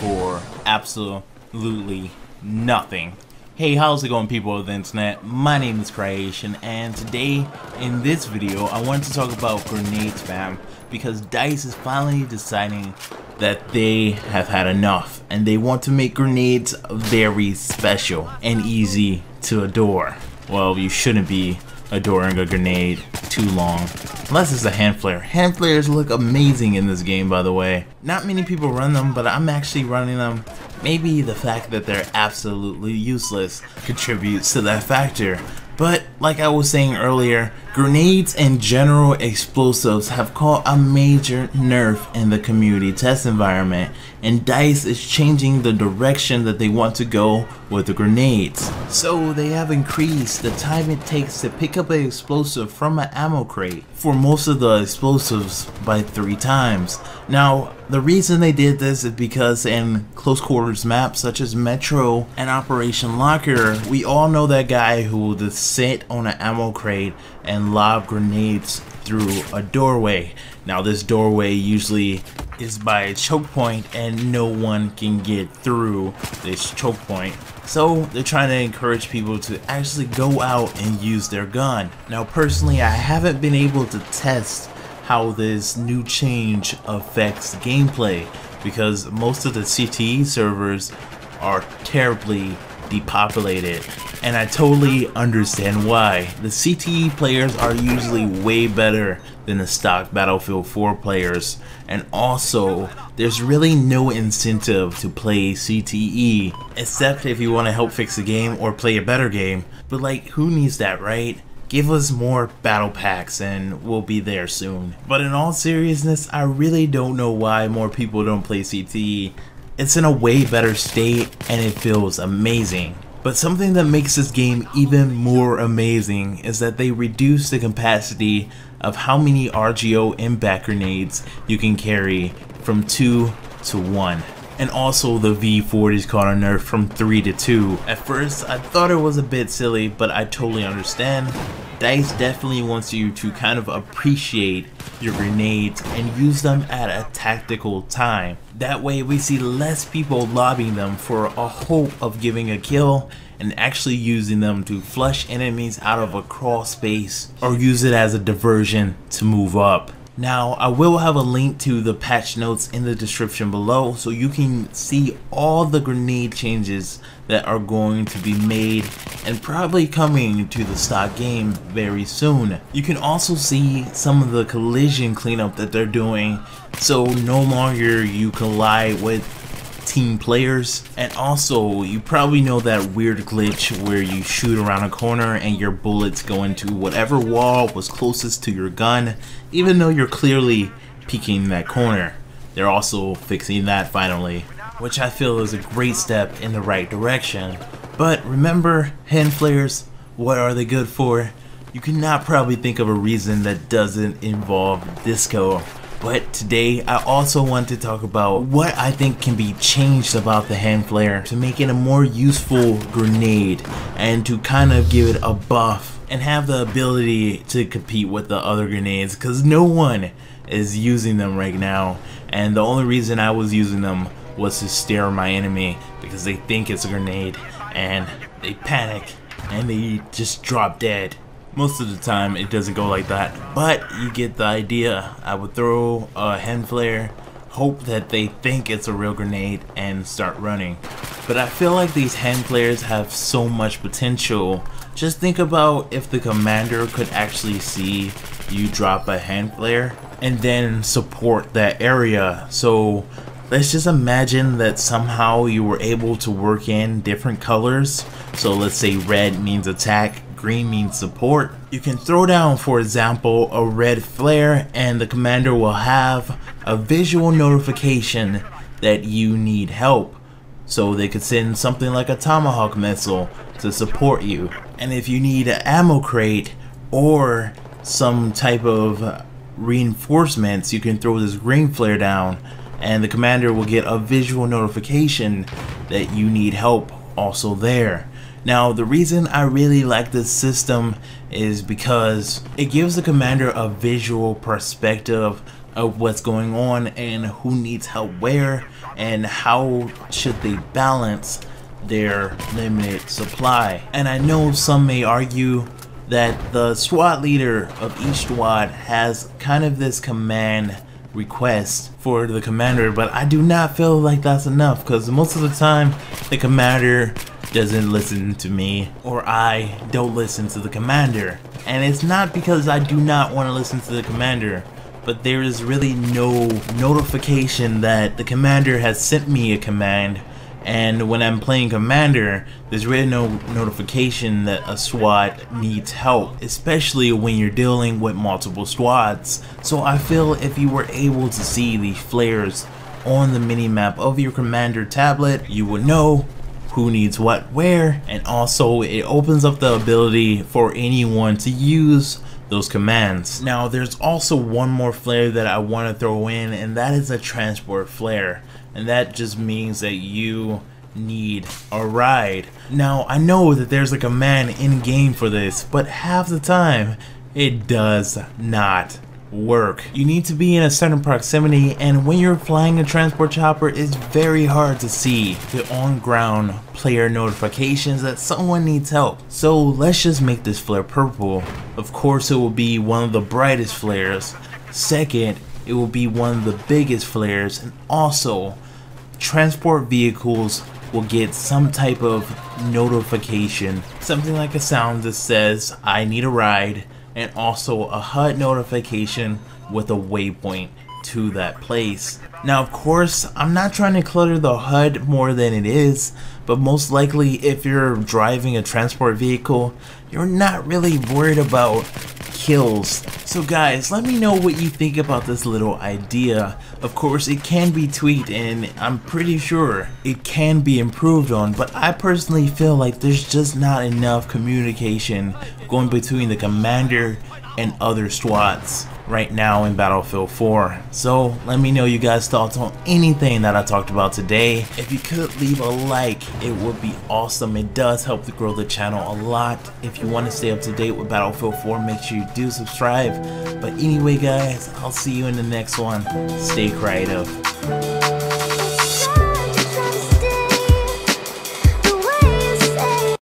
for absolutely nothing. Hey, how's it going, people of the internet? My name is Creation, and today in this video I wanted to talk about grenade spam because DICE is finally deciding that they have had enough and they want to make grenades very special and easy to adore. Well, you shouldn't be adoring a grenade too long unless it's a hand flare. Hand flares look amazing in this game, by the way. Not many people run them, but I'm actually running them. Maybe the fact that they're absolutely useless contributes to that factor. But like I was saying earlier, grenades and general explosives have caught a major nerf in the community test environment, and DICE is changing the direction that they want to go with the grenades. So they have increased the time it takes to pick up an explosive from an ammo crate for most of the explosives by 3 times. Now, the reason they did this is because in close quarters maps such as Metro and Operation Locker, we all know that guy who will just sit on an ammo crate and lob grenades through a doorway. Now this doorway usually is by a choke point and no one can get through this choke point. So they're trying to encourage people to actually go out and use their gun. Now personally, I haven't been able to test how this new change affects gameplay because most of the CTE servers are terribly depopulated, and I totally understand why. The CTE players are usually way better than the stock Battlefield 4 players, and also there's really no incentive to play CTE except if you want to help fix the game or play a better game. But like, who needs that, right? Give us more battle packs and we'll be there soon. But in all seriousness, I really don't know why more people don't play CTE. It's in a way better state and it feels amazing. But something that makes this game even more amazing is that they reduce the capacity of how many RGO impact grenades you can carry from 2 to 1. And also the V40's caught a nerf from 3 to 2. At first I thought it was a bit silly, but I totally understand. DICE definitely wants you to kind of appreciate your grenades and use them at a tactical time. That way we see less people lobbing them for a hope of giving a kill and actually using them to flush enemies out of a crawl space or use it as a diversion to move up. Now, I will have a link to the patch notes in the description below so you can see all the grenade changes that are going to be made and probably coming to the stock game very soon. You can also see some of the collision cleanup that they're doing, so no longer you collide with team players. And also, you probably know that weird glitch where you shoot around a corner and your bullets go into whatever wall was closest to your gun, even though you're clearly peeking that corner. They're also fixing that finally, which I feel is a great step in the right direction. But remember, hand flares, what are they good for? You cannot probably think of a reason that doesn't involve disco. But today I also want to talk about what I think can be changed about the hand flare to make it a more useful grenade and to kind of give it a buff and have the ability to compete with the other grenades, because no one is using them right now, and the only reason I was using them was to stare my enemy because they think it's a grenade and they panic and they just drop dead. Most of the time it doesn't go like that, but you get the idea. I would throw a hand flare, hope that they think it's a real grenade, and start running. But I feel like these hand flares have so much potential. Just think about if the commander could actually see you drop a hand flare and then support that area. So let's just imagine that somehow you were able to work in different colors. So let's say red means attack, green means support. You can throw down, for example, a red flare and the commander will have a visual notification that you need help. So they could send something like a tomahawk missile to support you. And if you need an ammo crate or some type of reinforcements, you can throw this green flare down and the commander will get a visual notification that you need help also there. Now, the reason I really like this system is because it gives the commander a visual perspective of what's going on and who needs help where, and how should they balance their limited supply. And I know some may argue that the SWAT leader of each SWAT has kind of this command request for the commander, but I do not feel like that's enough, because most of the time the commander doesn't listen to me, or I don't listen to the commander. And it's not because I do not want to listen to the commander, but there is really no notification that the commander has sent me a command. And when I'm playing commander, there's really no notification that a SWAT needs help, especially when you're dealing with multiple SWATs. So I feel if you were able to see the flares on the minimap of your commander tablet, you would know who needs what where, and also it opens up the ability for anyone to use those commands. Now there's also one more flare that I want to throw in, and that is a transport flare. And that just means that you need a ride. Now I know that there's a command in game for this, but half the time it does not work. You need to be in a certain proximity, and when you're flying a transport chopper, it's very hard to see the on-ground player notifications that someone needs help. So let's just make this flare purple. Of course it will be one of the brightest flares. Second, it will be one of the biggest flares, and also transport vehicles will get some type of notification, something like a sound that says I need a ride, and also a HUD notification with a waypoint to that place. Now of course I'm not trying to clutter the HUD more than it is, but most likely if you're driving a transport vehicle, you're not really worried about kills. So guys, let me know what you think about this little idea. Of course it can be tweaked, and I'm pretty sure it can be improved on, but I personally feel like there's just not enough communication going between the commander and other SWATs right now in Battlefield 4. So let me know you guys' thoughts on anything that I talked about today. If you could leave a like, it would be awesome. It does help to grow the channel a lot. If you want to stay up to date with Battlefield 4, make sure you do subscribe. But anyway guys, I'll see you in the next one. Stay creative.